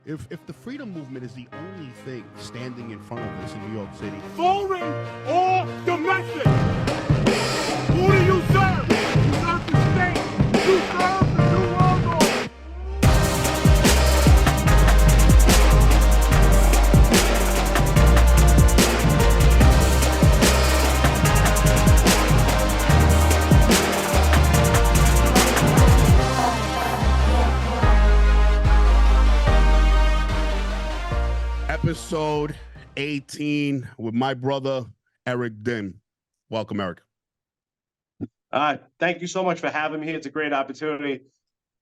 If the freedom movement is the only thing standing in front of us in New York City, foreign or domestic, who do you serve? You serve the state. You serve the New World Order. episode 18 with my brother Eric Dym. Welcome, Eric. Thank you so much for having me. It's a great opportunity.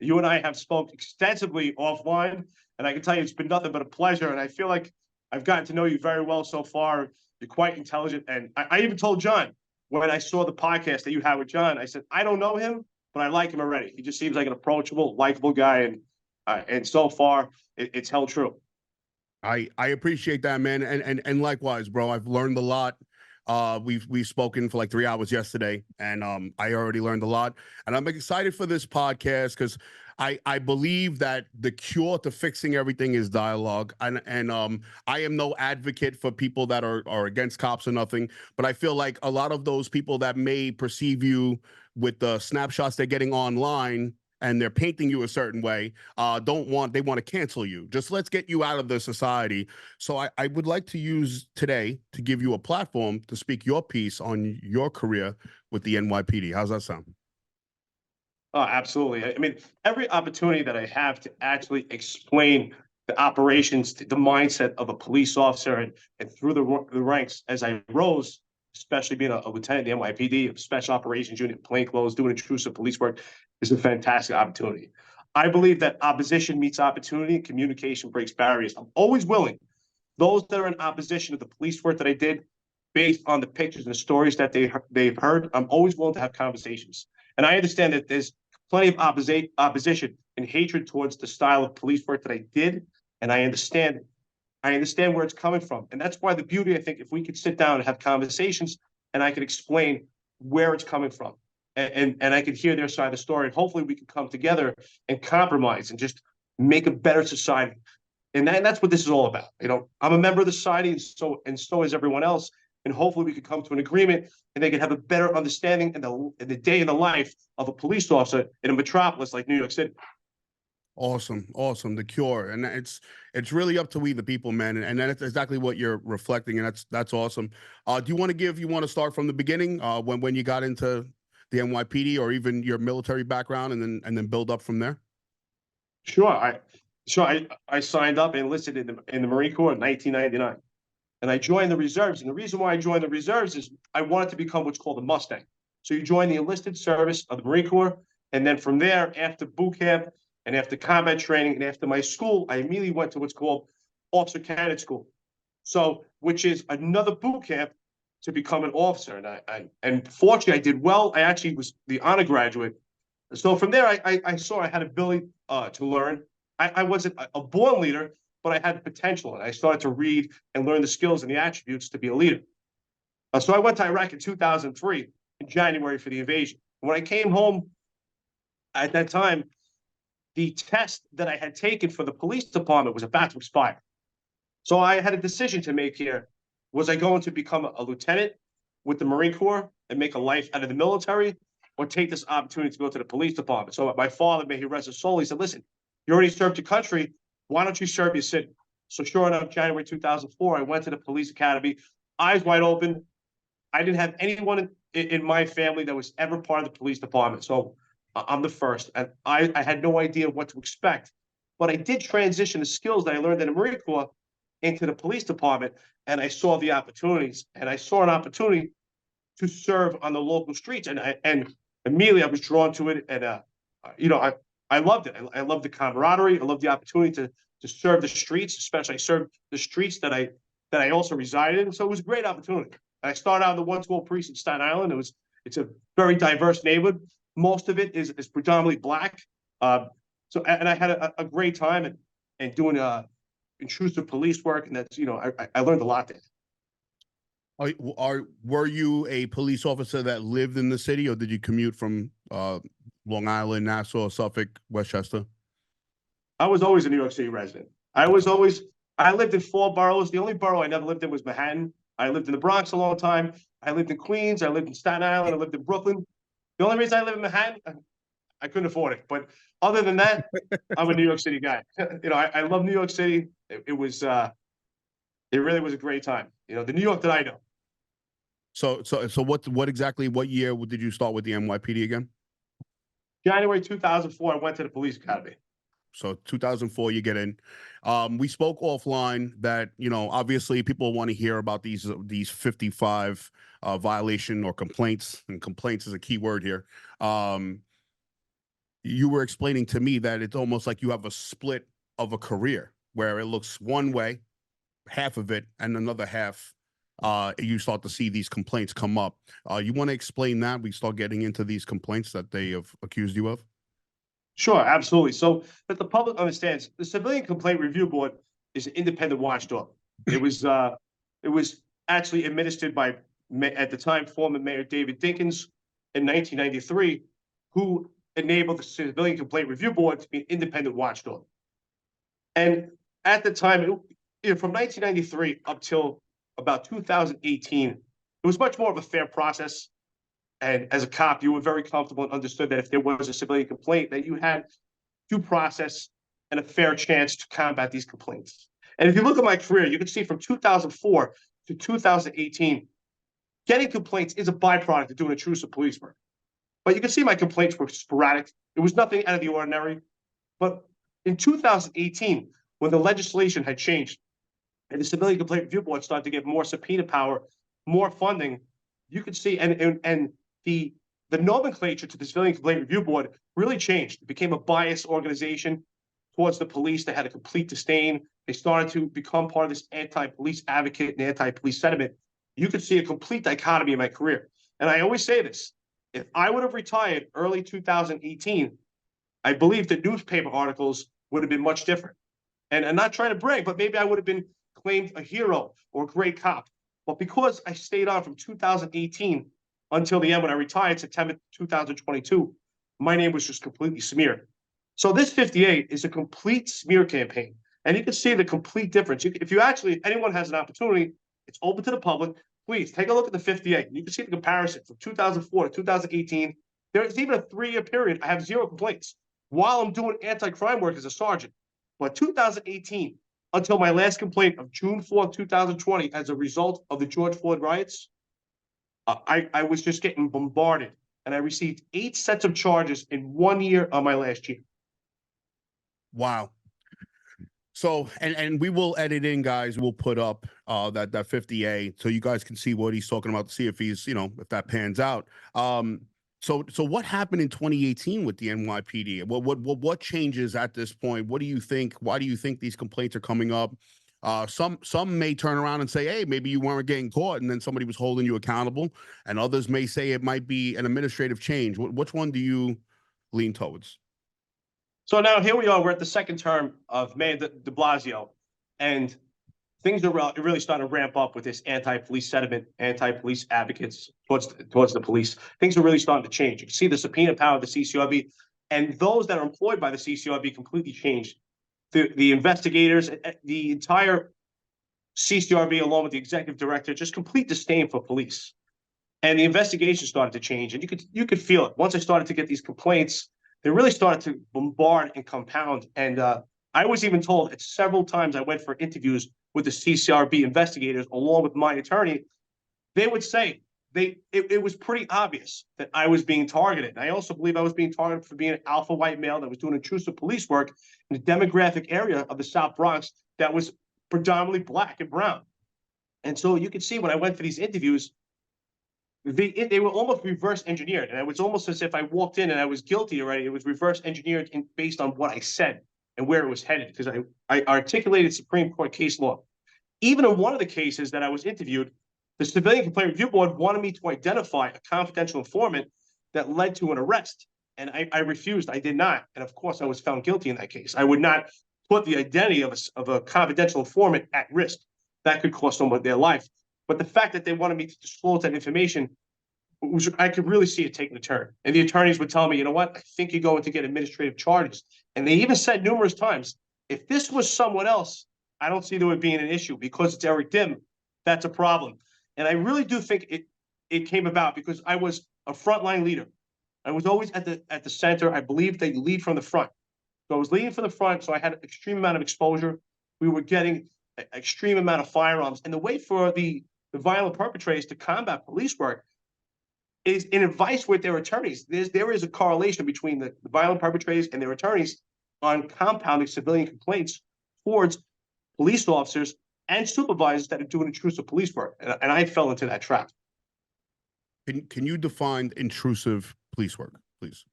You and I have spoke extensively offline, and I can tell you it's been nothing but a pleasure. And I feel like I've gotten to know you very well so far. You're quite intelligent. And I even told John when I saw the podcast that you had with John, I said, I don't know him, but I like him already. He just seems like an approachable, likable guy. And so far, it's held true. I appreciate that, man. And likewise, bro, I've learned a lot. We've spoken for like 3 hours yesterday, and I already learned a lot. And I'm excited for this podcast because I believe that the cure to fixing everything is dialogue. And I am no advocate for people that are against cops or nothing, but I feel like a lot of those people that may perceive you with the snapshots they're getting online and they're painting you a certain way, they want to cancel you. Just let's get you out of the society. So I would like to use today to give you a platform to speak your piece on your career with the NYPD. How's that sound? Oh, absolutely. I mean, every opportunity that I have to actually explain the operations, the mindset of a police officer and through the ranks as I rose, especially being a lieutenant in the NYPD, a special operations unit, plainclothes, doing intrusive police work, is a fantastic opportunity. I believe that opposition meets opportunity and communication breaks barriers. I'm always willing. Those that are in opposition to the police work that I did, based on the pictures and the stories that they've heard, I'm always willing to have conversations. And I understand that there's plenty of opposition and hatred towards the style of police work that I did, and I understand it. I understand where it's coming from. And that's why the beauty, I think, if we could sit down and have conversations and I could explain where it's coming from and I could hear their side of the story, and hopefully we could come together and compromise and just make a better society. And that's what this is all about. You know, I'm a member of the society, and so is everyone else. And hopefully we could come to an agreement and they could have a better understanding in the day in the life of a police officer in a metropolis like New York City. Awesome. The cure. And it's really up to we the people, man. And that's exactly what you're reflecting. And that's awesome. Do you want to start from the beginning, when you got into the NYPD, or even your military background, and then build up from there? Sure. I signed up and enlisted in the Marine Corps in 1999. And I joined the reserves. And the reason why I joined the reserves is I wanted to become what's called a Mustang. So you join the enlisted service of the Marine Corps. And then from there, after boot camp and after combat training and after my school, I immediately went to what's called Officer Candidate School. So, which is another boot camp to become an officer. And fortunately, I did well. I actually was the honor graduate. So from there, I saw I had ability to learn. I wasn't a born leader, but I had the potential, and I started to read and learn the skills and the attributes to be a leader. So I went to Iraq in 2003 in January for the invasion. When I came home at that time, the test that I had taken for the police department was about to expire. So I had a decision to make here. Was I going to become a lieutenant with the Marine Corps and make a life out of the military, or take this opportunity to go to the police department? So my father, may he rest his soul, he said, listen, you already served your country. Why don't you serve your city? So sure enough, January 2004, I went to the police academy, eyes wide open. I didn't have anyone in my family that was ever part of the police department. So I'm the first. And I had no idea what to expect. But I did transition the skills that I learned in the Marine Corps into the police department. And I saw the opportunities. And I saw an opportunity to serve on the local streets. And immediately I was drawn to it. And, I loved it. I loved the camaraderie. I loved the opportunity to serve the streets, especially I served the streets that I also resided in. So it was a great opportunity. And I started out in the 112 precinct in Staten Island. It's a very diverse neighborhood. Most of it is predominantly Black. So I had a great time and doing intrusive police work. And that's, I learned a lot there. Were you a police officer that lived in the city, or did you commute from Long Island, Nassau, Suffolk, Westchester? I was always a New York City resident. I lived in 4 boroughs. The only borough I never lived in was Manhattan. I lived in the Bronx a long time. I lived in Queens. I lived in Staten Island. I lived in Brooklyn. The only reason I live in Manhattan, I couldn't afford it. But other than that, I'm a New York City guy. I love New York City. It really was a great time. The New York that I know. So what exactly, what year did you start with the NYPD again? January 2004, I went to the police academy. So 2004, you get in. We spoke offline that, obviously people want to hear about these 55 violation or complaints, and complaints is a key word here. You were explaining to me that it's almost like you have a split of a career where it looks one way, half of it, and another half, you start to see these complaints come up. You want to explain that? We start getting into these complaints that they have accused you of? Sure, absolutely. So that the public understands, the Civilian Complaint Review Board is an independent watchdog. It was actually administered by, at the time, former Mayor David Dinkins in 1993, who enabled the Civilian Complaint Review Board to be an independent watchdog. And at the time, from 1993 up till about 2018, it was much more of a fair process. And as a cop, you were very comfortable and understood that if there was a civilian complaint, that you had due process and a fair chance to combat these complaints. And if you look at my career, you can see from 2004 to 2018, getting complaints is a byproduct of doing intrusive police work. But you can see my complaints were sporadic. It was nothing out of the ordinary. But in 2018, when the legislation had changed and the Civilian Complaint Review Board started to get more subpoena power, more funding, you could see, and the nomenclature to the Civilian Complaint Review Board really changed. It became a biased organization towards the police. They had a complete disdain. They started to become part of this anti-police advocate and anti-police sentiment. You could see a complete dichotomy in my career. And I always say this, if I would have retired early 2018, I believe the newspaper articles would have been much different. And I'm not trying to brag, but maybe I would have been claimed a hero or a great cop. But because I stayed on from 2018 until the end when I retired, September 2022, my name was just completely smeared. So this 58 is a complete smear campaign. And you can see the complete difference. If anyone has an opportunity, it's open to the public. Please take a look at the 58. You can see the comparison from 2004 to 2018. There's even a 3-year period. I have 0 complaints while I'm doing anti-crime work as a sergeant. But 2018, until my last complaint of June 4th, 2020, as a result of the George Floyd riots, I was just getting bombarded, and I received 8 sets of charges in 1 year on my last year. Wow. So, and we will edit in, guys. We'll put up that 50A so you guys can see what he's talking about, to see if he's, if that pans out. So what happened in 2018 with the NYPD? What changes at this point? What do you think? Why do you think these complaints are coming up? Some may turn around and say, hey, maybe you weren't getting caught and then somebody was holding you accountable. And others may say it might be an administrative change. Which one do you lean towards? So now here we are. We're at the second term of Mayor de Blasio, and things are really starting to ramp up with this anti-police sentiment, anti-police advocates towards the police. Things are really starting to change. You can see the subpoena power of the CCRB, and those that are employed by the CCRB completely changed. The investigators, the entire CCRB, along with the executive director, just complete disdain for police. And the investigation started to change, and you could feel it. Once I started to get these complaints, they really started to bombard and compound. And I was even told at several times I went for interviews with the CCRB investigators, along with my attorney, they would say it was pretty obvious that I was being targeted. And I also believe I was being targeted for being an alpha white male that was doing intrusive police work in a demographic area of the South Bronx that was predominantly Black and brown. And so you could see when I went for these interviews, they were almost reverse engineered. And it was almost as if I walked in and I was guilty already. It was reverse engineered based on what I said and where it was headed, because I articulated Supreme Court case law. Even in one of the cases that I was interviewed, the Civilian Complaint Review Board wanted me to identify a confidential informant that led to an arrest. And I refused. I did not. And of course, I was found guilty in that case. I would not put the identity of a confidential informant at risk. That could cost someone their life. But the fact that they wanted me to disclose that information, I could really see it taking a turn. And the attorneys would tell me, you know what, I think you're going to get administrative charges. And they even said numerous times, If this was someone else, I don't see there would be an issue. Because it's Eric Dym, that's a problem. And I really do think it came about because I was a frontline leader. I was always at the center. I believe that you lead from the front. So I was leading from the front, so I had an extreme amount of exposure. We were getting an extreme amount of firearms. And the way for the violent perpetrators to combat police work is in advice with their attorneys. There is a correlation between the violent perpetrators and their attorneys on compounding civilian complaints towards police officers and supervisors that are doing intrusive police work. And I fell into that trap. Can you define intrusive police work, please?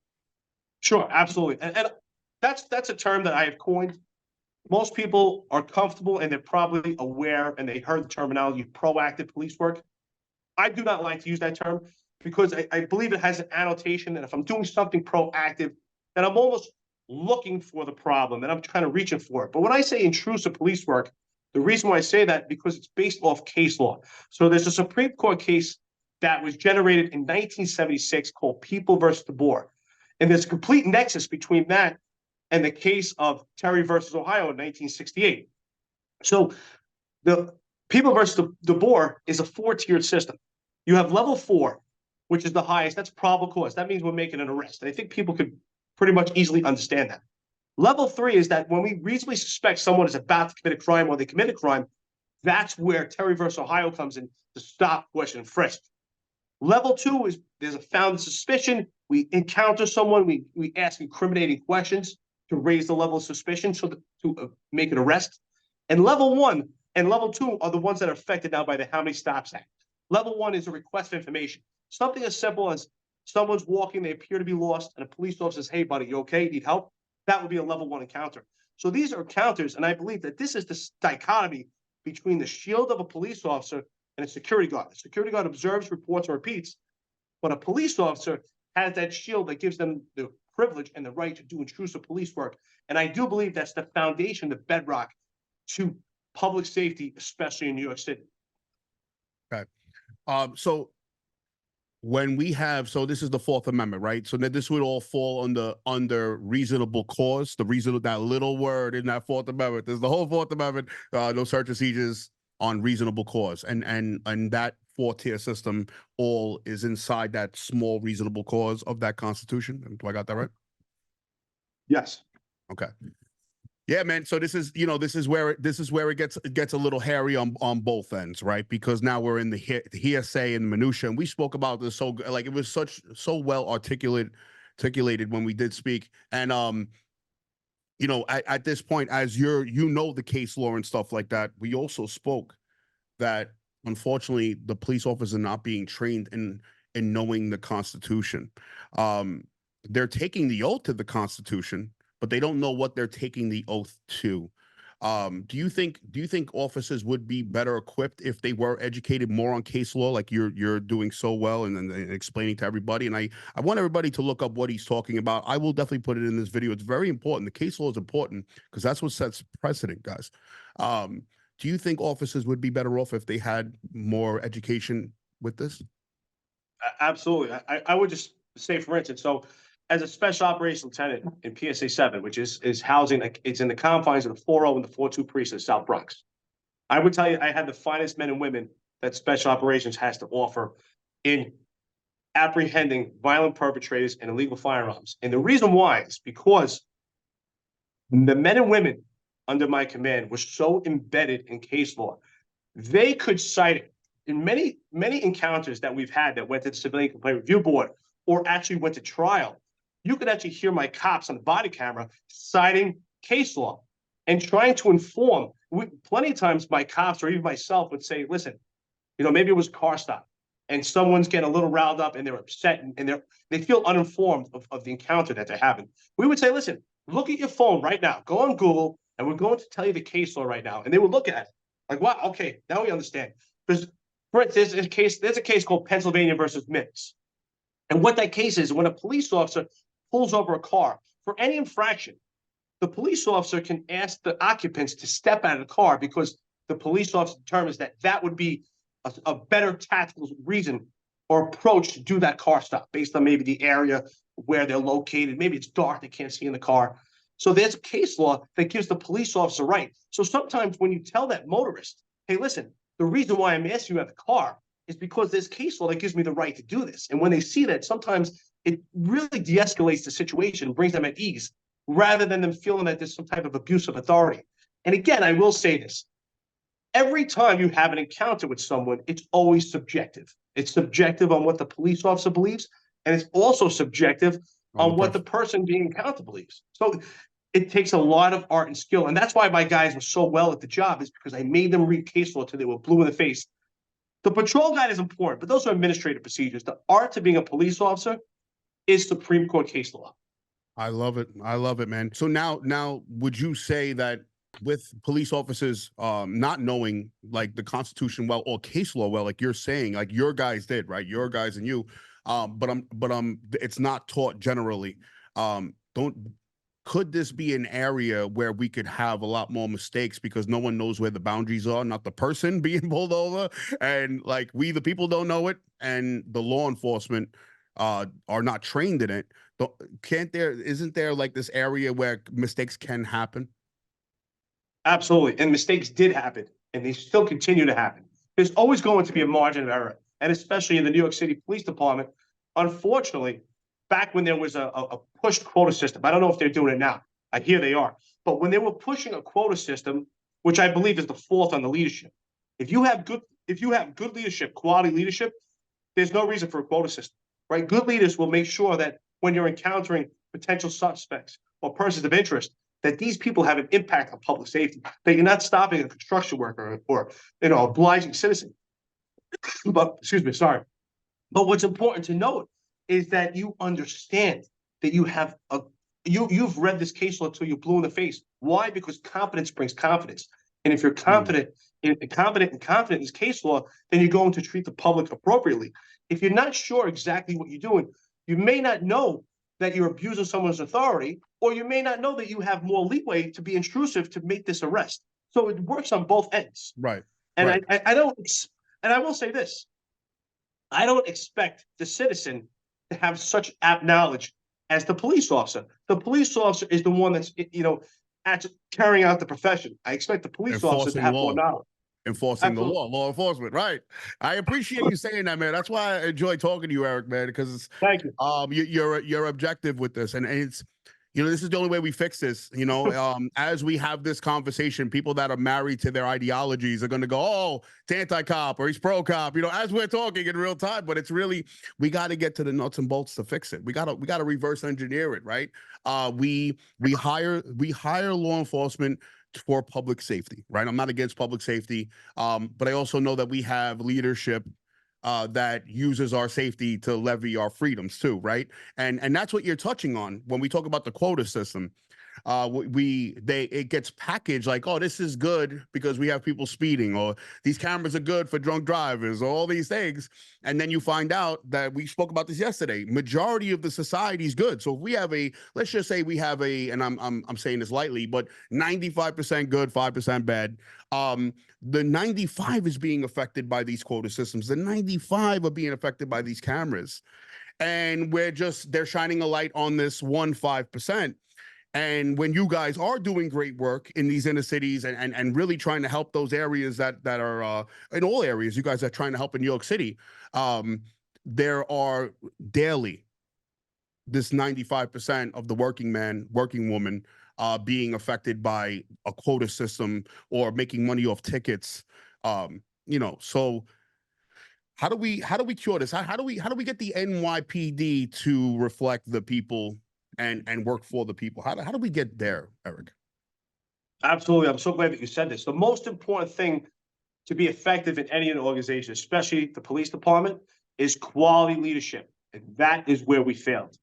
Sure, absolutely. And that's a term that I have coined. Most people are comfortable and they're probably aware and they heard the terminology proactive police work. I do not like to use that term because I believe it has an annotation that if I'm doing something proactive, then I'm almost looking for the problem and I'm kind of reaching for it. But when I say intrusive police work, the reason why I say that because it's based off case law. So there's a Supreme Court case that was generated in 1976 called People versus DeBoer. And there's a complete nexus between that and the case of Terry versus Ohio in 1968. So the People versus DeBoer is a 4-tiered system. You have level 4, which is the highest. That's probable cause. That means we're making an arrest. And I think people could pretty much easily understand that. Level 3 is that when we reasonably suspect someone is about to commit a crime or they commit a crime, that's where Terry versus Ohio comes in to stop, question, and frisk. Level 2 is there's a founded suspicion. We encounter someone, we ask incriminating questions to raise the level of suspicion so to make an arrest. And level 1 and level 2 are the ones that are affected now by the How Many Stops Act. Level 1 is a request for information. Something as simple as someone's walking, they appear to be lost, and a police officer says, hey, buddy, you okay? Need help? That would be a level 1 encounter. So these are encounters, and I believe that this is the dichotomy between the shield of a police officer and a security guard. A security guard observes, reports, or repeats, but a police officer has that shield that gives them the privilege and the right to do intrusive police work. And I do believe that's the foundation, the bedrock to public safety, especially in New York City. Okay. So when we have, so this is the Fourth Amendment, right? So that this would all fall under reasonable cause, that little word in that Fourth Amendment. There's the whole Fourth Amendment, no search and seizures on reasonable cause. And that 4-tier system all is inside that small reasonable cause of that Constitution. Do I got that right? Yes. Okay. Yeah, man. So this is where it gets a little hairy on both ends, right? Because now we're in the hearsay and minutia, and we spoke about this it was so well articulated when we did speak. And at this point, as the case law and stuff like that, we also spoke that unfortunately the police officers are not being trained in knowing the Constitution. They're taking the oath to the Constitution, but they don't know what they're taking the oath to. Do you think officers would be better equipped if they were educated more on case law, like you're doing so well and explaining to everybody? And I want everybody to look up what he's talking about. I will definitely put it in this video. It's very important. The case law is important because that's what sets precedent, guys. Do you think officers would be better off if they had more education with this? Absolutely. I would just say, for instance, so as a special operations lieutenant in PSA 7, which is housing, it's in the confines of the 4-0 and the 4-2 precinct, South Bronx. I would tell you, I had the finest men and women that special operations has to offer in apprehending violent perpetrators and illegal firearms. And the reason why is because the men and women under my command were so embedded in case law, they could cite it in many encounters that we've had that went to the Civilian Complaint Review Board or actually went to trial. You could actually hear my cops on the body camera citing case law and trying to inform. Plenty of times my cops or even myself would say, listen, maybe it was a car stop and someone's getting a little riled up and they're upset and they feel uninformed of the encounter that they're having. We would say, listen, look at your phone right now, go on Google, and we're going to tell you the case law right now. And they would look at it like, wow, okay, now we understand. Because for instance, there's a case called Pennsylvania versus Mintz. And what that case is, when a police officer pulls over a car for any infraction, the police officer can ask the occupants to step out of the car because the police officer determines that would be a better tactical reason or approach to do that car stop based on maybe the area where they're located. Maybe it's dark, they can't see in the car. So there's a case law that gives the police officer right. So sometimes when you tell that motorist, hey, listen, the reason why I'm asking you at the car is because there's case law that gives me the right to do this. And when they see that, sometimes it really de-escalates the situation and brings them at ease rather than them feeling that there's some type of abuse of authority. And again, I will say this. Every time you have an encounter with someone, it's always subjective. It's subjective on what the police officer believes, and it's also subjective on what the person being encountered believes. So it takes a lot of art and skill. And that's why my guys were so well at the job, is because I made them read case law till they were blue in the face. The patrol guide is important, but those are administrative procedures. The art to being a police officer is Supreme Court case law. I love it. I love it, man. So now, would you say that with police officers not knowing like the Constitution well or case law well, like you're saying, like your guys did, right? Your guys and you, but it's not taught generally. Could this be an area where we could have a lot more mistakes because no one knows where the boundaries are, not the person being pulled over, and like we the people don't know it, and the law enforcement are not trained in it? Isn't there like this area where mistakes can happen? Absolutely. And mistakes did happen, and they still continue to happen. There's always going to be a margin of error. And especially in the New York City Police Department, unfortunately, back when there was a pushed quota system, I don't know if they're doing it now. I hear they are. But when they were pushing a quota system, which I believe is the fault on the leadership, if you have good leadership, quality leadership, there's no reason for a quota system, right? Good leaders will make sure that when you're encountering potential suspects or persons of interest, that these people have an impact on public safety, that you're not stopping a construction worker or obliging citizen. But excuse me, sorry. But what's important to note is that you understand that you have you've read this case law till you're blue in the face. Why? Because competence brings confidence. And if you're confident in this case law, then you're going to treat the public appropriately. If you're not sure exactly what you're doing, you may not know that you're abusing someone's authority, or you may not know that you have more leeway to be intrusive to make this arrest. So it works on both ends. Right. And right. I will say this, I don't expect the citizen to have such apt knowledge as the police officer. The police officer is the one that's, actually carrying out the profession. I expect the police officer to have more knowledge. Enforcing the law enforcement, right? I appreciate you saying that, man. That's why I enjoy talking to you, Eric, man, because thank you. You're objective with this, and it's this is the only way we fix this. As we have this conversation, people that are married to their ideologies are going to go, oh, it's anti-cop or he's pro-cop, as we're talking in real time. But it's really, we got to get to the nuts and bolts to fix it. We got to reverse engineer it, right? We hire law enforcement for public safety, right? I'm not against public safety, but I also know that we have leadership that uses our safety to levy our freedoms too, right? And that's what you're touching on when we talk about the quota system. It gets packaged like, oh, this is good because we have people speeding, or these cameras are good for drunk drivers, or all these things. And then you find out that we spoke about this yesterday. Majority of the society is good. So if we have let's just say we have and I'm saying this lightly, but 95% good, 5% bad. The 95 is being affected by these quota systems. The 95 are being affected by these cameras. And they're shining a light on this 5%. And when you guys are doing great work in these inner cities and really trying to help those areas that are in all areas, you guys are trying to help in New York City, there are daily this 95% of the working woman being affected by a quota system or making money off tickets. So how do we cure this? How do we get the NYPD to reflect the people and work for the people? How do we get there, Eric? Absolutely. I'm so glad that you said this. The most important thing to be effective in any organization, especially the police department, is quality leadership. And that is where we failed.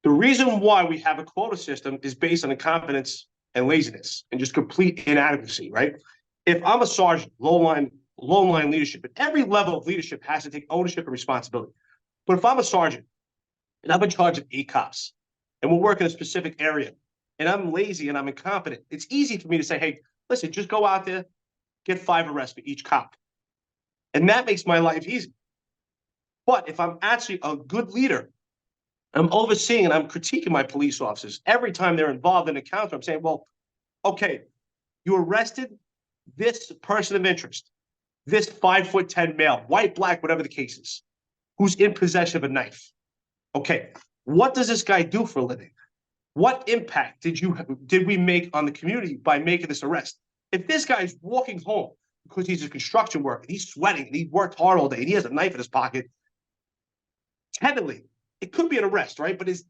The reason why we have a quota system is based on incompetence and laziness and just complete inadequacy, right? If I'm a sergeant, low line leadership, at every level of leadership has to take ownership and responsibility. But if I'm a sergeant and I'm in charge of 8 cops, and we're working in a specific area, and I'm lazy and I'm incompetent, it's easy for me to say, hey, listen, just go out there, get 5 arrests for each cop. And that makes my life easy. But if I'm actually a good leader, I'm overseeing and I'm critiquing my police officers every time they're involved in an encounter. I'm saying, well, okay, you arrested this person of interest, this 5'10" male, white, black, whatever the case is, who's in possession of a knife. Okay, what does this guy do for a living? What impact did we make on the community by making this arrest? If this guy's walking home because he's a construction worker, and he's sweating, and he worked hard all day, and he has a knife in his pocket, technically, it could be an arrest, right? But is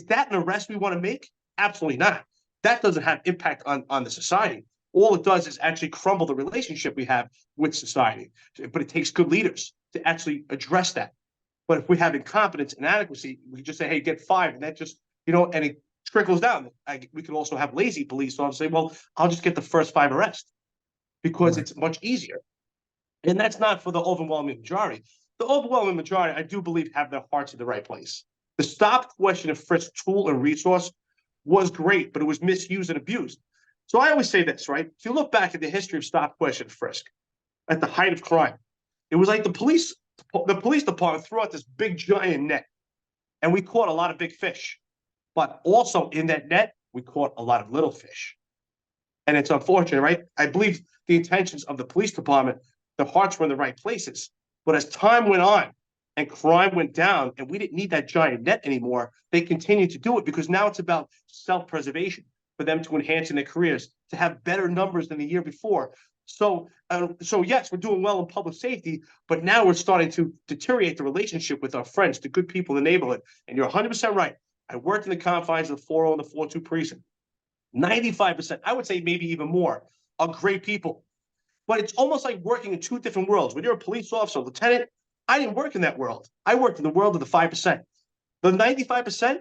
that an arrest we want to make? Absolutely not. That doesn't have impact on the society. All it does is actually crumble the relationship we have with society. But it takes good leaders to actually address that. But if we have incompetence and inadequacy, we can just say, hey, get fired. And that just, and it trickles down. We could also have lazy police officers say, well, I'll just get the first 5 arrests because it's much easier. And that's not for the overwhelming majority. The overwhelming majority, I do believe, have their hearts in the right place. The stop, question, and frisk tool and resource was great, but it was misused and abused. So I always say this, right? If you look back at the history of stop, question, frisk, at the height of crime, it was like the police department threw out this big giant net, and we caught a lot of big fish. But also in that net, we caught a lot of little fish. And it's unfortunate, right? I believe the intentions of the police department, their hearts were in the right places. But as time went on and crime went down and we didn't need that giant net anymore, they continued to do it because now it's about self-preservation for them to enhance in their careers, to have better numbers than the year before. So yes, we're doing well in public safety, but now we're starting to deteriorate the relationship with our friends, the good people in the neighborhood. And you're 100% right. I worked in the confines of the 4.0 and the 4.2 precinct. 95%, I would say maybe even more, are great people. But it's almost like working in 2 different worlds. When you're a police officer, lieutenant, I didn't work in that world. I worked in the world of the 5%. The 95%,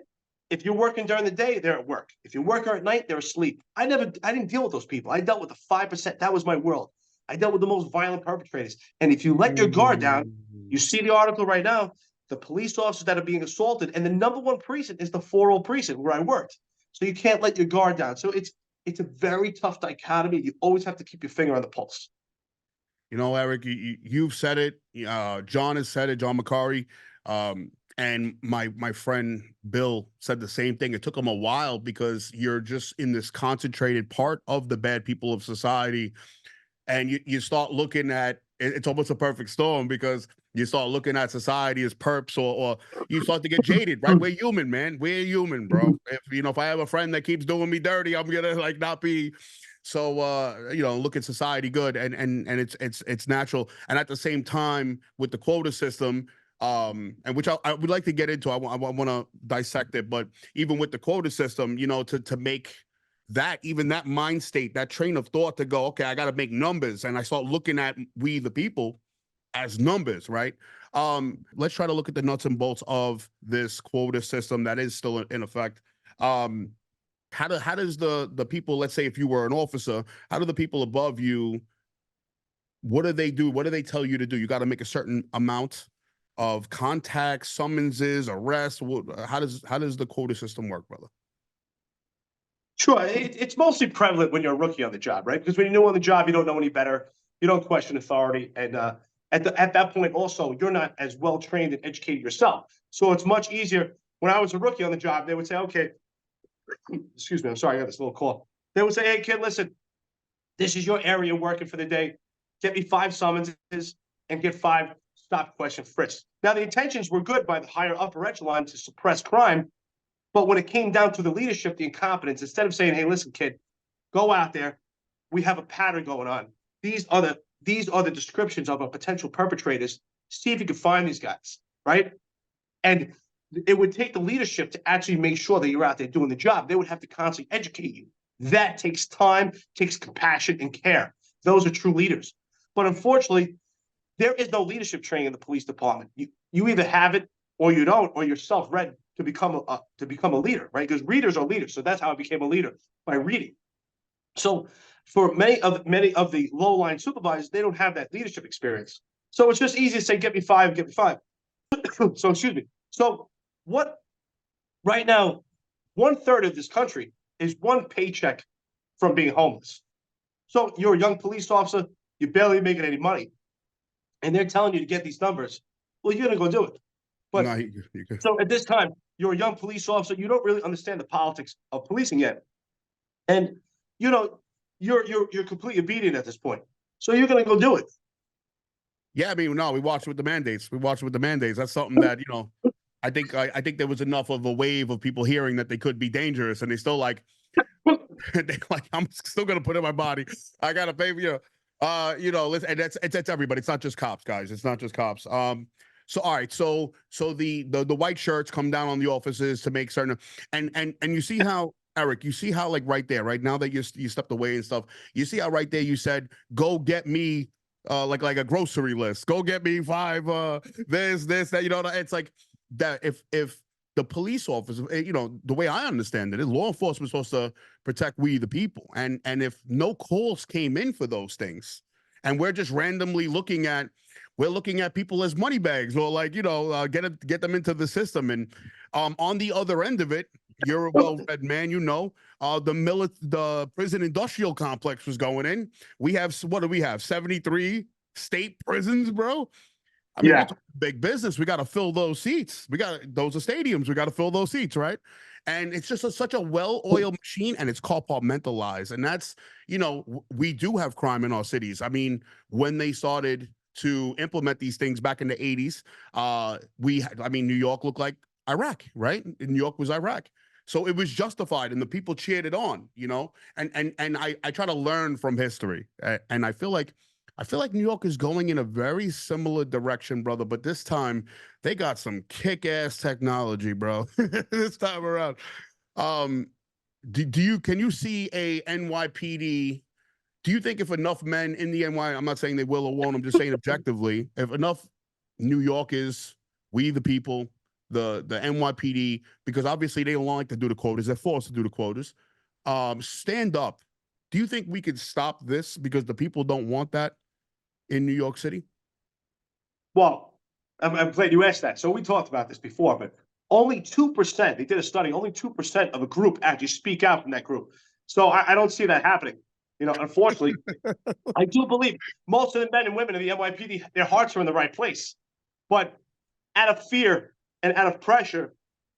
if you're working during the day, they're at work. If you're working at night, they're asleep. I didn't deal with those people. I dealt with the 5%. That was my world. I dealt with the most violent perpetrators. And if you let your guard down, you see the article right now, the police officers that are being assaulted, and the #1 precinct is the 4.0 precinct where I worked. So you can't let your guard down. So it's a very tough dichotomy. You always have to keep your finger on the pulse. Eric, you've said it. John has said it. John McCarry, and my friend Bill said the same thing. It took him a while because you're just in this concentrated part of the bad people of society, and you start looking at it's almost a perfect storm because you start looking at society as perps, or you start to get jaded. Right? We're human, man. We're human, bro. If I have a friend that keeps doing me dirty, I'm gonna not be. So look at society good, and it's natural. And at the same time, with the quota system, and which I would like to get into, I want to dissect it. But even with the quota system, to make that mind state, that train of thought to go, okay, I got to make numbers, and I start looking at we the people as numbers, right? Let's try to look at the nuts and bolts of this quota system that is still in effect. How does the people, let's say if you were an officer, how do the people above you, what do they do? What do they tell you to do? You got to make a certain amount of contacts, summonses, arrests. How does the quota system work, brother? Sure. It's mostly prevalent when you're a rookie on the job, right? Because when you're new on the job, you don't know any better. You don't question authority. And at that point also, you're not as well trained and educated yourself. So it's much easier. When I was a rookie on the job, they would say, okay, excuse me, I'm sorry, I got this little call. They would say, hey, kid, listen, this is your area working for the day. Get me 5 summonses and get 5 stop, question, frisks. Now, the intentions were good by the higher upper echelon to suppress crime. But when it came down to the leadership, the incompetence, instead of saying, hey, listen, kid, go out there. We have a pattern going on. These are the descriptions of our potential perpetrators. See if you can find these guys, right? And it would take the leadership to actually make sure that you're out there doing the job. They would have to constantly educate you. That takes time, takes compassion and care. Those are true leaders. But unfortunately, there is no leadership training in the police department. You either have it or you don't, or you're self-read to become a leader, right? Because readers are leaders. So that's how I became a leader, by reading. So for many of the low-line supervisors, they don't have that leadership experience. So it's just easy to say, get me 5, get me 5. So excuse me. So what right now, 1/3 of this country is 1 paycheck from being homeless. So you're a young police officer, you're barely making any money, and they're telling you to get these numbers. Well, you're gonna go do it. But No, you so at this time, You're a young police officer. You don't really understand the politics of policing yet. And, you know, you're completely obedient at this point. So you're going to go do it. Yeah, I mean, no, we watched it with the mandates. We watched it with the mandates. That's something that, you know, I think there was enough of a wave of people hearing that they could be dangerous, and they still like, they like, I'm still gonna put in my body. I gotta pay for you know, listen, and that's everybody. It's not just cops, guys. It's not just cops. So all right, so the white shirts come down on the offices to make certain, and you see how, Eric, you see how, like, right there, right now that you stepped away and stuff, you see how right there you said, go get me like a grocery list. Go get me 5 this, that, you know, it's like that. If the police officer, you know, the way I understand it is law enforcement is supposed to protect we the people. And if no calls came in for those things, and we're just randomly looking at people as money bags, or like, you know, get them into the system. And on the other end of it, you're a well-read man, you know, the prison industrial complex was going in. We have, what do we have? 73 state prisons, bro. I mean, we're talking big business. We got to fill those seats. Those are stadiums. We got to fill those seats, right? And it's just such a well-oiled machine, and it's compartmentalized. And that's, you know, we do have crime in our cities. I mean, when they started to implement these things back in the 80s, New York looked like Iraq, right? New York was Iraq. So it was justified, and the people cheered it on, you know? And I try to learn from history. And I feel like New York is going in a very similar direction, brother. But this time, they got some kick-ass technology, bro. This time around, can you see a NYPD? Do you think if enough men in the NY, I'm not saying they will or won't, I'm just saying objectively, if enough New Yorkers, we the people, the NYPD, because obviously they don't like to do the quotas, they're forced to do the quotas, stand up. Do you think we could stop this because the people don't want that in New York City? Well, I'm glad you asked that. So we talked about this before, but only 2%, they did a study, only 2% of a group actually speak out from that group. So I don't see that happening. You know, unfortunately, I do believe most of the men and women in the NYPD, their hearts are in the right place. But out of fear and out of pressure,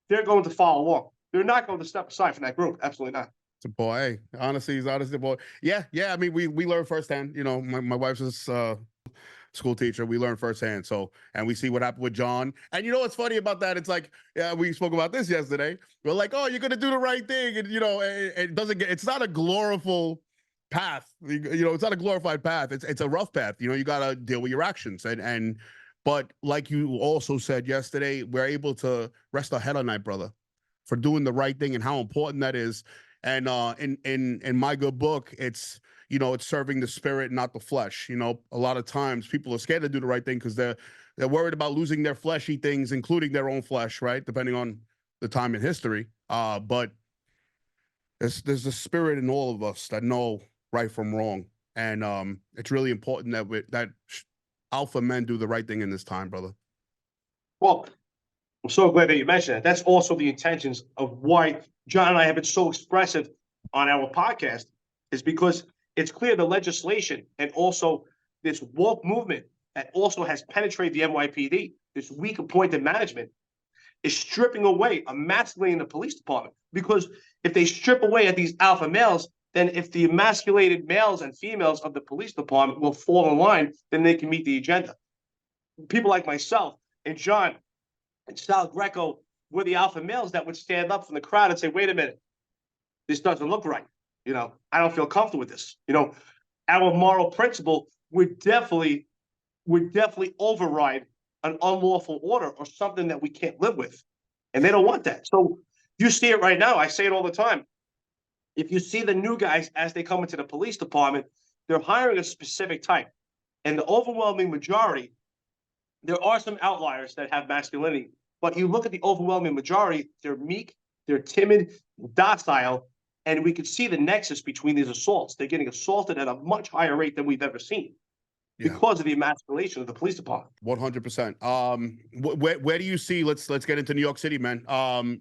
they're going to follow along. They're not going to step aside from that group. Absolutely not. It's a boy. Hey, honestly, he's honestly a boy. Yeah. I mean, we learn firsthand. You know, my wife's a school teacher. We learn firsthand. So, and we see what happened with John. And you know what's funny about that? It's like, yeah, we spoke about this yesterday. We're like, oh, you're gonna do the right thing, and you know, it doesn't get. It's not a glorified path. You know, it's not a glorified path. It's a rough path. You know, you gotta deal with your actions. But like you also said yesterday, we're able to rest our head on that, brother, for doing the right thing and how important that is. And in my good book, it's, you know, it's serving the spirit, not the flesh. You know, a lot of times people are scared to do the right thing because they're worried about losing their fleshy things, including their own flesh, right? Depending on the time in history. But there's a spirit in all of us that know right from wrong, and it's really important that alpha men do the right thing in this time, brother. Well, I'm so glad that you mentioned that. That's also the intentions of why John and I have been so expressive on our podcast, is because it's clear the legislation and also this woke movement that also has penetrated the NYPD, this weak appointed management, is stripping away, emasculating the police department. Because if they strip away at these alpha males, then if the emasculated males and females of the police department will fall in line, then they can meet the agenda. People like myself and John and Sal Greco were the alpha males that would stand up from the crowd and say, wait a minute, this doesn't look right. You know, I don't feel comfortable with this. You know, our moral principle would definitely override an unlawful order or something that we can't live with. And they don't want that. So you see it right now. I say it all the time. If you see the new guys as they come into the police department, they're hiring a specific type. And the overwhelming majority, there are some outliers that have masculinity, but you look at the overwhelming majority, they're meek, they're timid, docile, and we could see the nexus between these assaults. They're getting assaulted at a much higher rate than we've ever seen because of the emasculation of the police department. 100%. Where do you see? Let's get into New York City, man.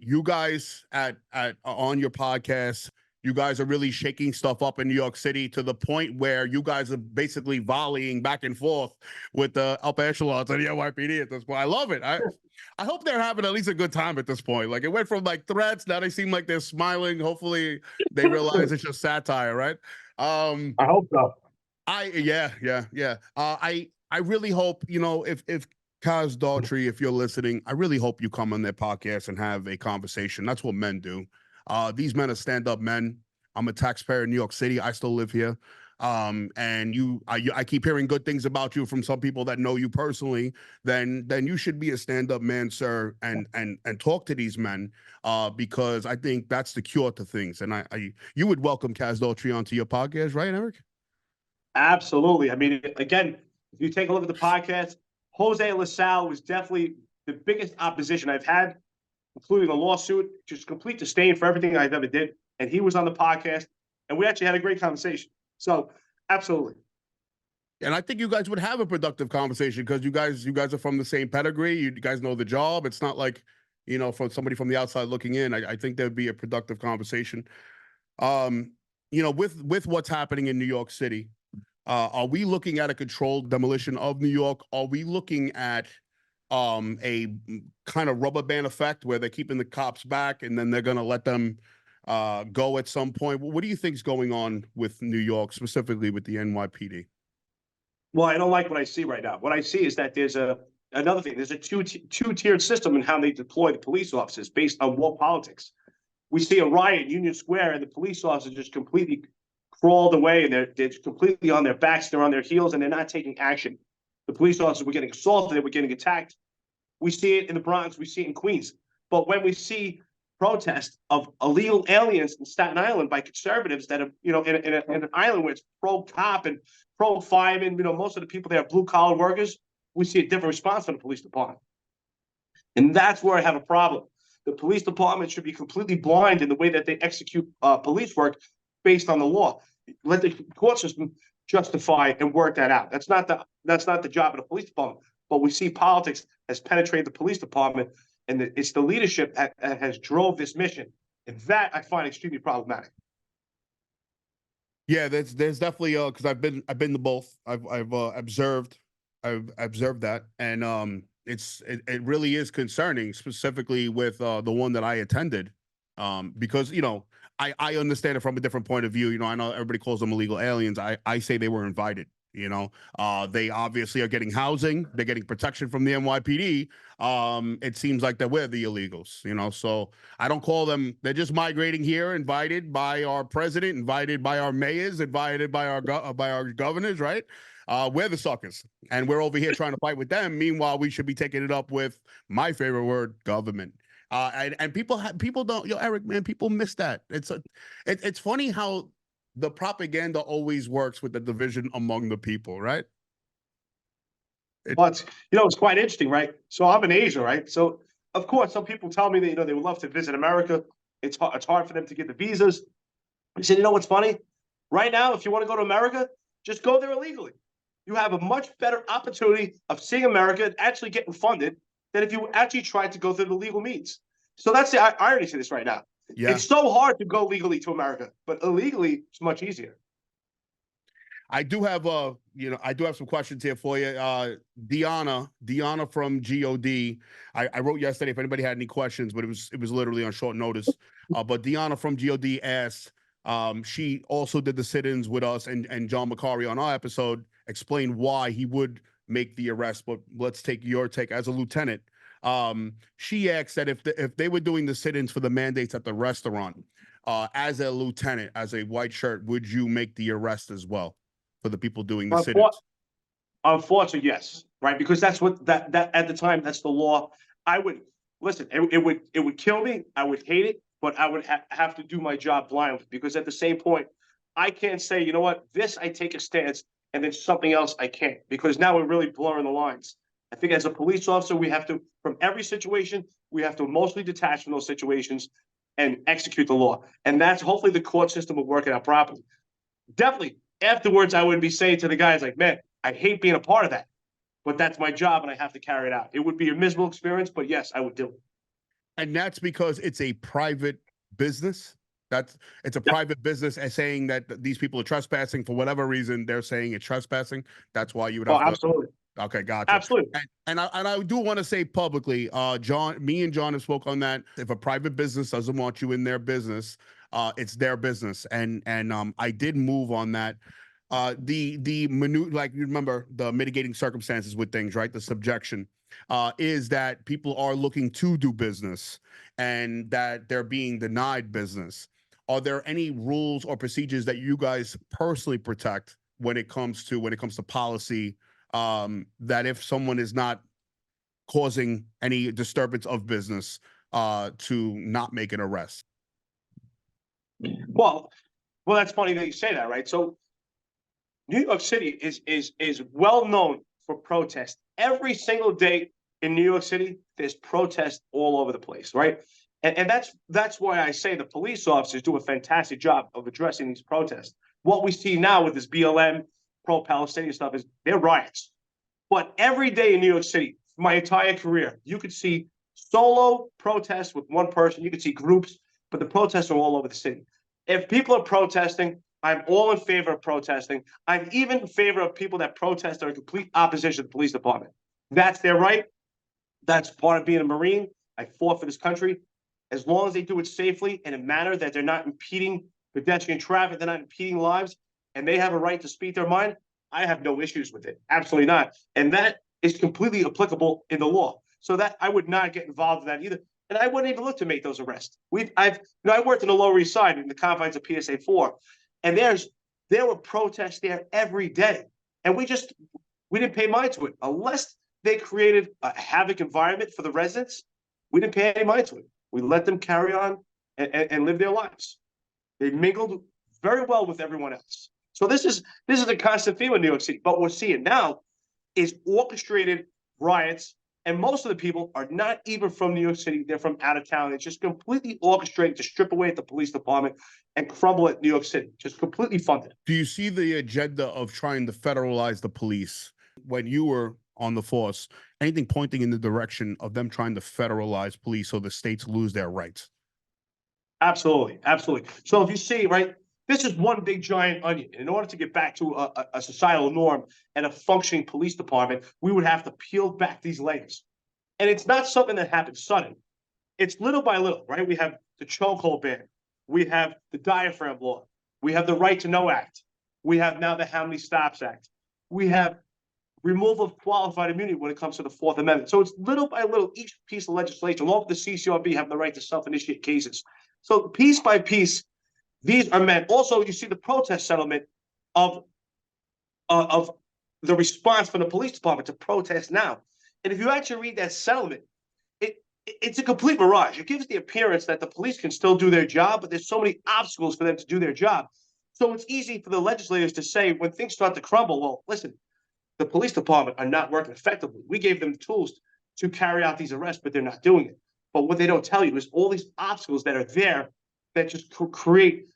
You guys at on your podcast, You guys are really shaking stuff up in New York City to the point where you guys are basically volleying back and forth with the upper echelons of the NYPD at this point. I love it. I hope they're having at least a good time at this point. Like, it went from like threats, now they seem like they're smiling. Hopefully they realize it's just satire, right? I hope so. I really hope, you know, if Kaz Daughtry, if you're listening, I really hope you come on their podcast and have a conversation. That's what men do. These men are stand-up men. I'm a taxpayer in New York City. I still live here. And I keep hearing good things about you from some people that know you personally. Then you should be a stand-up man, sir, and talk to these men, because I think that's the cure to things. And you would welcome Kaz Daughtry onto your podcast, right, Eric? Absolutely. I mean, again, if you take a look at the podcast, Jose LaSalle was definitely the biggest opposition I've had, including a lawsuit, just complete disdain for everything I've ever did. And he was on the podcast, and we actually had a great conversation. So, absolutely. And I think you guys would have a productive conversation because you guys are from the same pedigree. You guys know the job. It's not like, you know, for somebody from the outside looking in. I think there'd be a productive conversation. You know, with what's happening in New York City, are we looking at a controlled demolition of New York? Are we looking at a kind of rubber band effect where they're keeping the cops back and then they're going to let them go at some point? What do you think is going on with New York, specifically with the NYPD? Well, I don't like what I see right now. What I see is that there's another thing. There's a two-tiered system in how they deploy the police officers based on war politics. We see a riot in Union Square, and the police officers just completely crawled away, and they're completely on their backs, they're on their heels, and they're not taking action. The police officers were getting assaulted, they were getting attacked. We see it in the Bronx, we see it in Queens. But when we see protests of illegal aliens in Staten Island by conservatives that are, you know, in an island where it's pro-cop and pro-fireman, you know, most of the people there are blue-collar workers, we see a different response from the police department. And that's where I have a problem. The police department should be completely blind in the way that they execute police work based on the law. Let the court system justify and work that out. That's not the job of the police department. But we see politics has penetrated the police department, and it's the leadership that has drove this mission, and that I find extremely problematic. Yeah, there's definitely because I've been to both. I've observed that, and it really is concerning, specifically with the one that I attended, because, you know, I understand it from a different point of view. You know, I know everybody calls them illegal aliens. I say they were invited. You know, they obviously are getting housing. They're getting protection from the NYPD. It seems like that we're the illegals, you know, so I don't call them. They're just migrating here, invited by our president, invited by our mayors, invited by our governors, right? We're the suckers, and we're over here trying to fight with them. Meanwhile, we should be taking it up with my favorite word, government. And people don't, Eric, man, people miss that. It's funny how the propaganda always works with the division among the people, right? But, you know, it's quite interesting, right? So I'm in Asia, right? So, of course, some people tell me that, you know, they would love to visit America. It's hard for them to get the visas. I said, you know what's funny? Right now, if you want to go to America, just go there illegally. You have a much better opportunity of seeing America and actually getting funded than if you actually tried to go through the legal means. So that's the irony to this right now. Yeah. It's so hard to go legally to America, but illegally it's much easier. I do have some questions here for you. Deanna from GOD. I wrote yesterday if anybody had any questions, but it was literally on short notice. But Deanna from GOD asked, she also did the sit-ins with us and John McCarry on our episode, explained why he would make the arrest. But let's take your take as a lieutenant. She asked that if they were doing the sit-ins for the mandates at the restaurant, as a lieutenant, as a white shirt, would you make the arrest as well for the people doing the sit-ins? Unfortunately, yes, right? Because that's what that at the time, that's the law. I would listen. It would kill me. I would hate it, but I would have to do my job blindly, because at the same point, I can't say, you know what, this I take a stance, and then something else I can't, because now we're really blurring the lines. I think as a police officer, we have to, from every situation, we have to mostly detach from those situations and execute the law. And that's hopefully the court system will work it out properly. Definitely, afterwards, I would be saying to the guys like, man, I hate being a part of that, but that's my job and I have to carry it out. It would be a miserable experience, but yes, I would do it. And that's because it's a private business? It's a Yep. private business and saying that these people are trespassing for whatever reason. They're saying it's trespassing. That's why you would Oh, have to. absolutely. Okay, gotcha. Absolutely. And I do want to say publicly, me and John have spoke on that. If a private business doesn't want you in their business, it's their business. And I did move on that. The like you remember the mitigating circumstances with things, right? The subjection is that people are looking to do business and that they're being denied business. Are there any rules or procedures that you guys personally protect when it comes to policy? That if someone is not causing any disturbance of business, to not make an arrest. Well, that's funny that you say that, right? So New York City is well known for protest. Every single day in New York City, there's protest all over the place, right? And that's why I say the police officers do a fantastic job of addressing these protests. What we see now with this BLM, pro-Palestinian stuff is they're riots. But every day in New York City, my entire career, you could see solo protests with one person. You could see groups, but the protests are all over the city. If people are protesting, I'm all in favor of protesting. I'm even in favor of people that protest are in complete opposition to the police department. That's their right. That's part of being a Marine. I fought for this country. As long as they do it safely in a manner that they're not impeding pedestrian traffic, they're not impeding lives, and they have a right to speak their mind, I have no issues with it. Absolutely not. And that is completely applicable in the law. So that I would not get involved in that either. And I wouldn't even look to make those arrests. I worked in the Lower East Side in the confines of PSA 4, and there were protests there every day. And we didn't pay mind to it. Unless they created a havoc environment for the residents, we didn't pay any mind to it. We let them carry on and live their lives. They mingled very well with everyone else. So this is a constant theme in New York City. But what we're seeing now is orchestrated riots, and most of the people are not even from New York City. They're from out of town. It's just completely orchestrated to strip away at the police department and crumble at New York City, just completely funded. Do you see the agenda of trying to federalize the police when you were on the force? Anything pointing in the direction of them trying to federalize police so the states lose their rights? Absolutely, absolutely. So if you see, right, this is one big giant onion. In order to get back to a societal norm and a functioning police department, we would have to peel back these layers. And it's not something that happens sudden. It's little by little, right? We have the chokehold ban. We have the diaphragm law. We have the Right to Know Act. We have now the How Many Stops Act. We have removal of qualified immunity when it comes to the Fourth Amendment. So it's little by little, each piece of legislation, along with the CCRB, have the right to self-initiate cases. So piece by piece, these are meant. Also, you see the protest settlement of the response from the police department to protest now. And if you actually read that settlement, it's a complete mirage. It gives the appearance that the police can still do their job, but there's so many obstacles for them to do their job. So it's easy for the legislators to say when things start to crumble, well, listen, the police department are not working effectively. We gave them the tools to carry out these arrests, but they're not doing it. But what they don't tell you is all these obstacles that are there that just create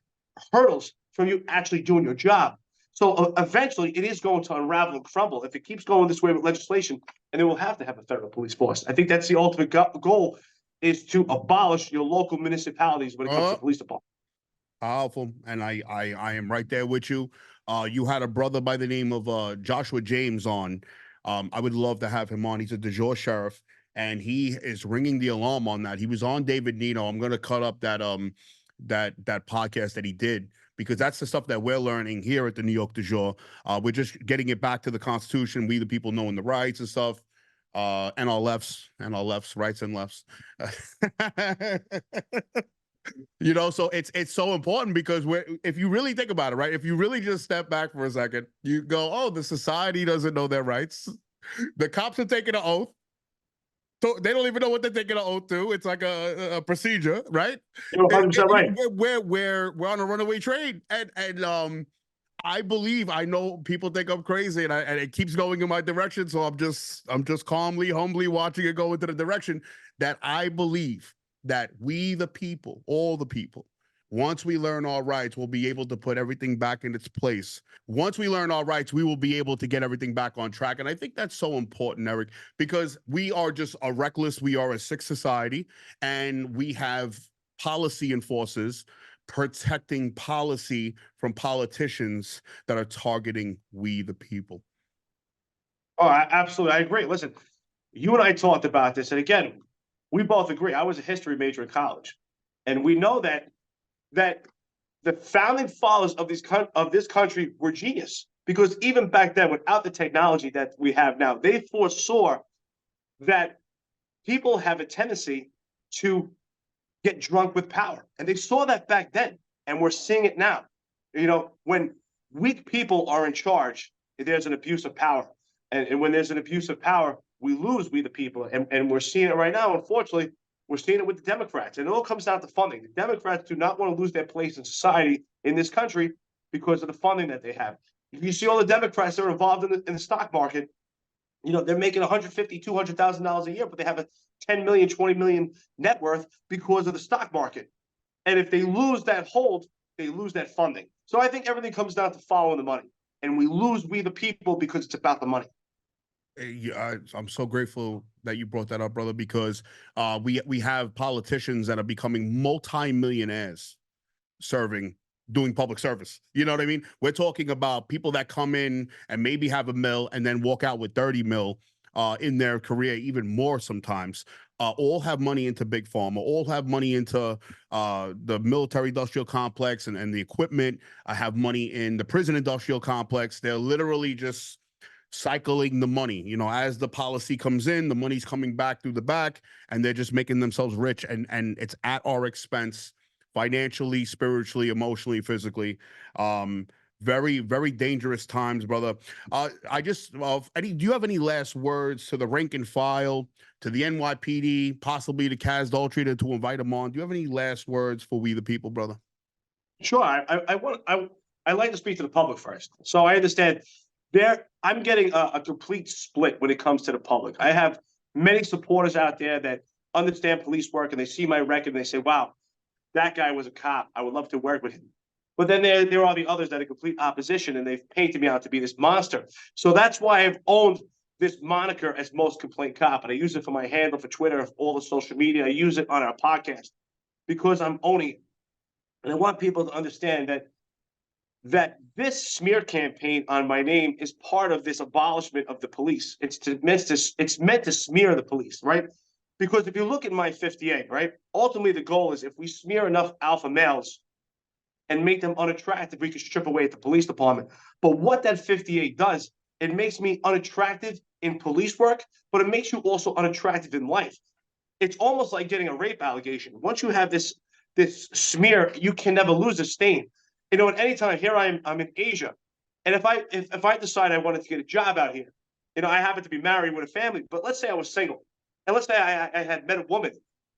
hurdles from you actually doing your job. So eventually it is going to unravel and crumble if it keeps going this way with legislation, and then we'll have to have a federal police force. I think that's the ultimate goal, is to abolish your local municipalities when it comes to police department. Powerful. And I am right there with you. You had a brother by the name of Joshua James on. I would love to have him on. He's a de jure sheriff, and he is ringing the alarm on that. He was on David Nino. I'm going to cut up that that podcast that he did, because that's the stuff that we're learning here at the New York de jure. We're just getting it back to the Constitution. We the people knowing the rights and stuff, and our lefts, rights and lefts. You know, so it's so important, because if you really think about it, right? If you really just step back for a second, you go, oh, the society doesn't know their rights. The cops are taking an oath. So they don't even know what they're taking an oath to. It's like a procedure, right? You're 100% right. We're on a runaway train, and I believe, I know people think I'm crazy, and it keeps going in my direction. So I'm just calmly, humbly watching it go into the direction that I believe that we, the people, all the people, once we learn our rights, we'll be able to put everything back in its place. Once we learn our rights, we will be able to get everything back on track. And I think that's so important, Eric, because we are just we are a sick society, and we have policy enforcers, protecting policy from politicians that are targeting we the people. Oh, absolutely. I agree. Listen, you and I talked about this, and again, we both agree. I was a history major in college, and we know that the founding fathers of this country were genius, because even back then, without the technology that we have now, they foresaw that people have a tendency to get drunk with power, and they saw that back then, and we're seeing it now. You know, when weak people are in charge, there's an abuse of power, and when there's an abuse of power, we lose, we the people, and we're seeing it right now. Unfortunately, we're seeing it with the Democrats, and it all comes down to funding. The Democrats do not want to lose their place in society in this country because of the funding that they have. You see all the Democrats that are involved in the stock market. You know, they're making $150,000, $200,000 a year, but they have a 10 million, 20 million net worth because of the stock market. And if they lose that hold, they lose that funding. So I think everything comes down to following the money, and we lose, we the people, because it's about the money. Yeah, I'm so grateful that you brought that up, brother, because we have politicians that are becoming multi-millionaires doing public service. You know what I mean? We're talking about people that come in and maybe have a mill and then walk out with 30 mil in their career, even more sometimes. All have money into big pharma, all have money into the military industrial complex and the equipment. I have money in the prison industrial complex. They're literally just cycling the money. You know, as the policy comes in, the money's coming back through the back, and they're just making themselves rich, and it's at our expense, financially, spiritually, emotionally, physically. Very, very dangerous times, brother. Do you have any last words to the rank and file, to the NYPD, possibly to Kaz Daltrey, to invite them on? Do you have any last words for we the people, brother? Sure. I like to speak to the public first. So I understand I'm getting a complete split when it comes to the public. I have many supporters out there that understand police work, and they see my record and they say, wow, that guy was a cop. I would love to work with him. But then there are the others that are complete opposition, and they've painted me out to be this monster. So that's why I've owned this moniker as Most Complaint Cop, and I use it for my handle for Twitter, for all the social media. I use it on our podcast because I'm owning it. And I want people to understand that this smear campaign on my name is part of this abolishment of the police. It's meant to smear the police, right? Because if you look at my 58, right, ultimately the goal is, if we smear enough alpha males and make them unattractive, we can strip away at the police department. But what that 58 does, it makes me unattractive in police work, but it makes you also unattractive in life. It's almost like getting a rape allegation. Once you have this smear, you can never lose a stain. You know, at any time, here I'm in Asia, and if I decide I wanted to get a job out here, you know, I happen to be married with a family, but let's say I was single, and let's say I had met a woman,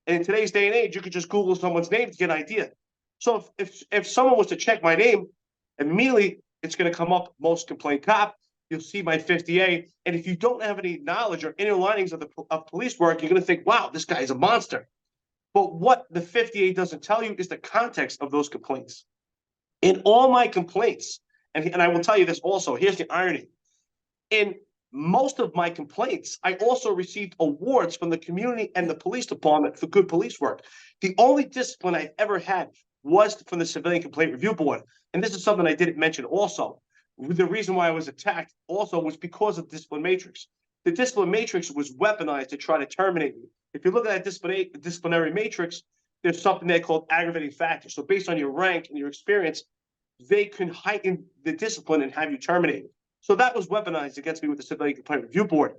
and in today's day and age, you could just Google someone's name to get an idea. So if someone was to check my name, immediately it's going to come up Most Complaint Cop. You'll see my 58, and if you don't have any knowledge or inner linings of police work, you're going to think, wow, this guy is a monster. But what the 58 doesn't tell you is the context of those complaints. In all my complaints, and I will tell you this also, here's the irony. In most of my complaints, I also received awards from the community and the police department for good police work. The only discipline I've ever had was from the Civilian Complaint Review Board. And this is something I didn't mention also. The reason why I was attacked also was because of the discipline matrix. The discipline matrix was weaponized to try to terminate me. If you look at that disciplinary matrix, there's something there called aggravating factors. So based on your rank and your experience, they can heighten the discipline and have you terminated. So that was weaponized against me with the Civilian Complaint Review Board.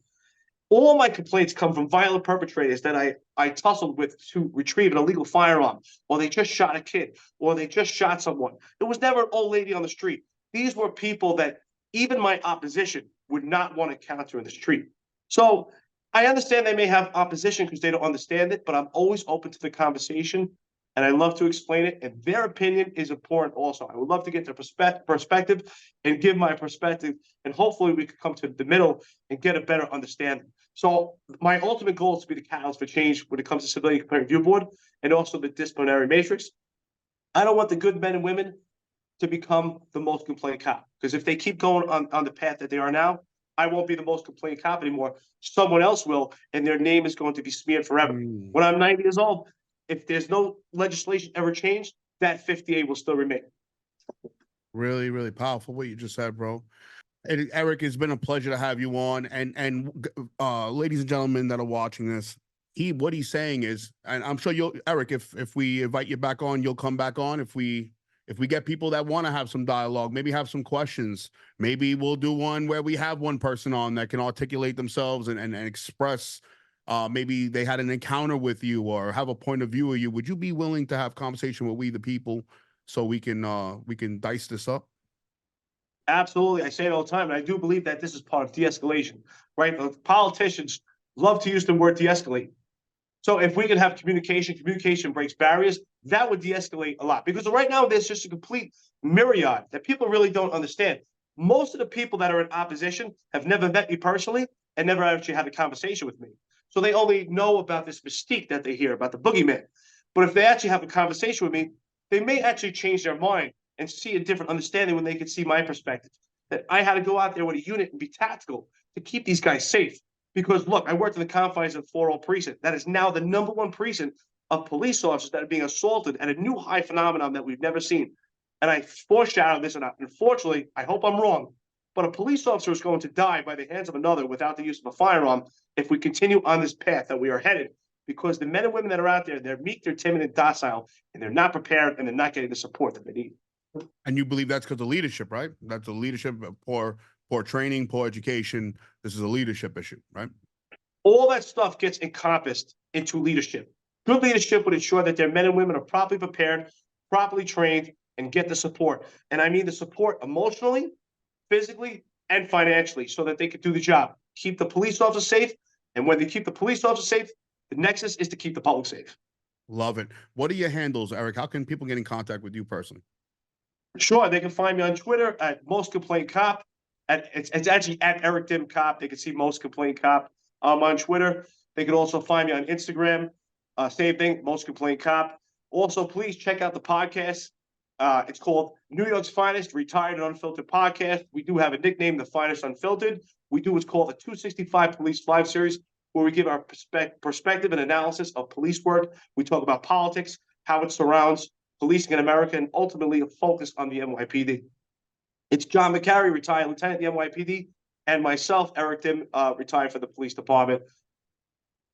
All my complaints come from violent perpetrators that I tussled with to retrieve an illegal firearm, or they just shot a kid, or they just shot someone. It was never an old lady on the street. These were people that even my opposition would not want to counter in the street. So I understand they may have opposition because they don't understand it, but I'm always open to the conversation, and I love to explain it, and their opinion is important also. I would love to get their perspective and give my perspective, and hopefully we could come to the middle and get a better understanding. So my ultimate goal is to be the catalyst for change when it comes to Civilian Complaint Review Board and also the disciplinary matrix. I don't want the good men and women to become the Most Complaint Cop, because if they keep going on the path that they are now, I won't be the Most Complaint Cop anymore. Someone else will, and their name is going to be smeared forever. When I'm 90 years old, if there's no legislation ever changed, that 58 will still remain. Really, really powerful what you just said, bro. And Eric, it's been a pleasure to have you on. And ladies and gentlemen that are watching this, what he's saying is, and I'm sure you'll, Eric, if we invite you back on, you'll come back on. If we get people that want to have some dialogue, maybe have some questions, maybe we'll do one where we have one person on that can articulate themselves and express. Maybe they had an encounter with you or have a point of view of you. Would you be willing to have conversation with we the people so we can dice this up? Absolutely. I say it all the time. And I do believe that this is part of de-escalation, right? The politicians love to use the word de-escalate. So if we can have communication breaks barriers, that would de-escalate a lot. Because right now there's just a complete myriad that people really don't understand. Most of the people that are in opposition have never met me personally and never actually had a conversation with me. So they only know about this mystique that they hear about the boogeyman. But if they actually have a conversation with me, they may actually change their mind and see a different understanding when they can see my perspective. That I had to go out there with a unit and be tactical to keep these guys safe. Because look, I worked in the confines of 4 precinct. That is now the #1 precinct of police officers that are being assaulted at a new high phenomenon that we've never seen. And I foreshadowed this, and unfortunately, I hope I'm wrong, but a police officer is going to die by the hands of another without the use of a firearm if we continue on this path that we are headed. Because the men and women that are out there, they're meek, they're timid and docile, and they're not prepared, and they're not getting the support that they need. And you believe that's because of leadership, right? That's a leadership, poor training, poor education. This is a leadership issue, right? All that stuff gets encompassed into leadership. Good leadership would ensure that their men and women are properly prepared, properly trained, and get the support. And I mean the support emotionally, physically, and financially so that they can do the job. Keep the police officers safe. And when they keep the police officers safe, the nexus is to keep the public safe. Love it. What are your handles, Eric? How can people get in contact with you personally? Sure, they can find me on Twitter at Most Complaint Cop. It's actually at Eric Dym Cop. They can see Most Complaint Cop on Twitter. They can also find me on Instagram. Same thing, Most Complaint Cop. Also, please check out the podcast. It's called New York's Finest Retired and Unfiltered Podcast. We do have a nickname, The Finest Unfiltered. We do what's called the 265 Police Live Series, where we give our perspective and analysis of police work. We talk about politics, how it surrounds policing in America, and ultimately a focus on the NYPD. It's John McCary, retired lieutenant at the NYPD, and myself, Eric Dym, retired for the police department.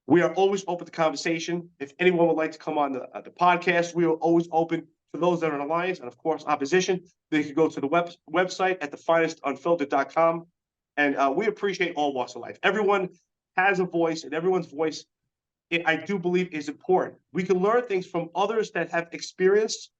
We are always open to conversation. If anyone would like to come on the podcast, we are always open to those that are in alliance and, of course, opposition. They can go to the website at thefinestunfiltered.com. And we appreciate all walks of life. Everyone has a voice, and everyone's voice, I do believe, is important. We can learn things from others that have experience,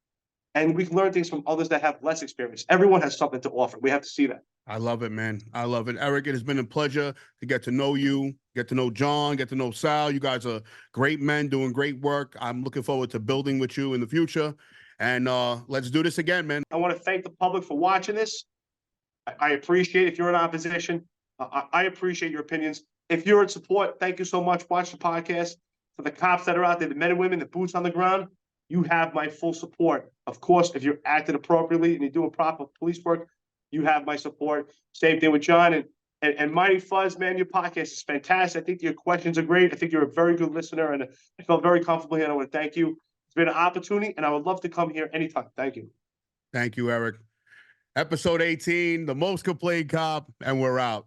and we can learn things from others that have less experience. Everyone has something to offer. We have to see that. I love it, man. I love it. Eric, it has been a pleasure to get to know you, get to know John, get to know Sal. You guys are great men doing great work. I'm looking forward to building with you in the future. And let's do this again, man. I want to thank the public for watching this. I appreciate it. If you're in opposition, I appreciate your opinions. If you're in support, thank you so much. Watch the podcast. For the cops that are out there, the men and women, the boots on the ground, you have my full support. Of course, if you're acting appropriately and you're doing proper police work, you have my support. Same thing with John and Mighty Fuzz, man. Your podcast is fantastic. I think your questions are great. I think you're a very good listener, and I felt very comfortable here. And I want to thank you. It's been an opportunity, and I would love to come here anytime. Thank you. Thank you, Eric. Episode 18, The Most Complaint Cop, and we're out.